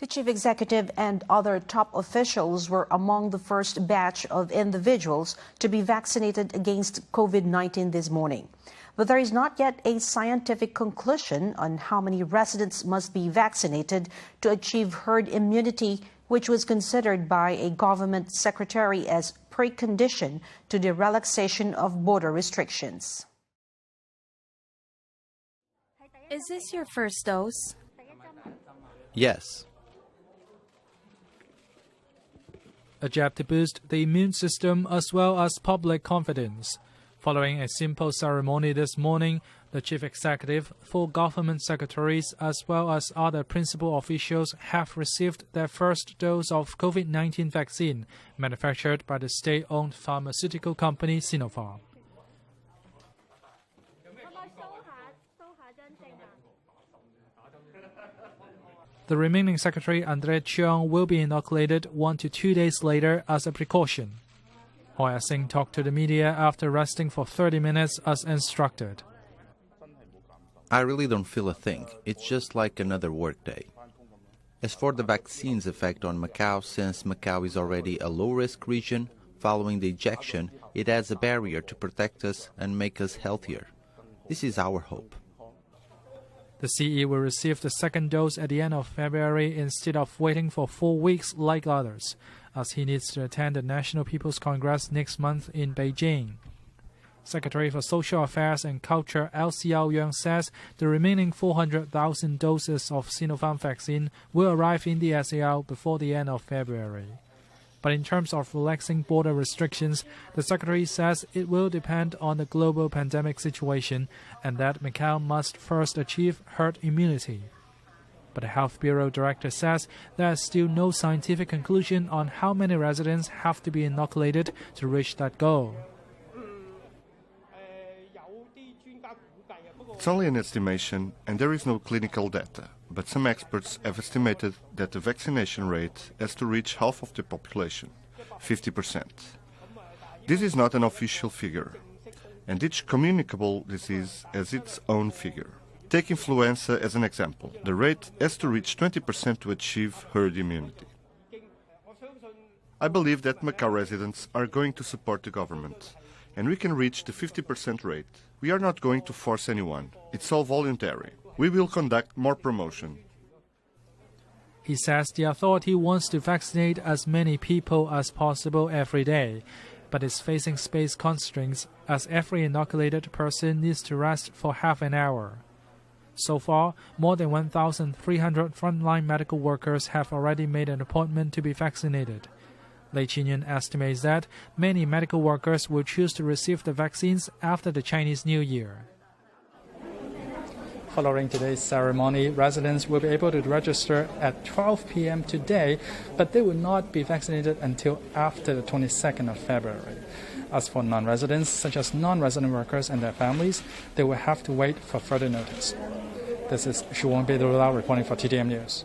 The chief executive and other top officials were among the first batch of individuals to be vaccinated against COVID-19 this morning. But there is not yet a scientific conclusion on how many residents must be vaccinated to achieve herd immunity, which was considered by a government secretary as precondition to the relaxation of border restrictions. Is this your first dose? Yes. A jab to boost the immune system as well as public confidence. Following a simple ceremony this morning, the chief executive, 4 government secretaries, as well as other principal officials have received their first dose of COVID-19 vaccine manufactured by the state-owned pharmaceutical company Sinopharm. The remaining secretary, Andre Cheong, will be inoculated 1 to 2 days later as a precaution. Hoya Singh talked to the media after resting for 30 minutes as instructed. I really don't feel a thing. It's just like another workday. As for the vaccine's effect on Macau, since Macau is already a low-risk region, following the injection, it adds a barrier to protect us and make us healthier. This is our hope. The CE will receive the second dose at the end of February instead of waiting for 4 weeks like others, as he needs to attend the National People's Congress next month in Beijing. Secretary for Social Affairs and Culture L. Xiao Yang says the remaining 400,000 doses of Sinopharm vaccine will arrive in the SAR before the end of February. But in terms of relaxing border restrictions, the Secretary says it will depend on the global pandemic situation and that Macau must first achieve herd immunity. But the Health Bureau Director says there is still no scientific conclusion on how many residents have to be inoculated to reach that goal. It's only an estimation and there is no clinical data, but some experts have estimated that the vaccination rate has to reach half of the population, 50%. This is not an official figure, and each communicable disease has its own figure. Take influenza as an example. The rate has to reach 20% to achieve herd immunity. I believe that Macau residents are going to support the government, and we can reach the 50% rate. We are not going to force anyone. It's all voluntary. We will conduct more promotion. He says the authority wants to vaccinate as many people as possible every day, but is facing space constraints as every inoculated person needs to rest for half an hour. So far, more than 1,300 frontline medical workers have already made an appointment to be vaccinated. Lei Qingyun estimates that many medical workers will choose to receive the vaccines after the Chinese New Year. Following today's ceremony, residents will be able to register at 12 p.m. today, but they will not be vaccinated until after the 22nd of February. As for non-residents, such as non-resident workers and their families, they will have to wait for further notice. This is Shu Wongbei reporting for TDM News.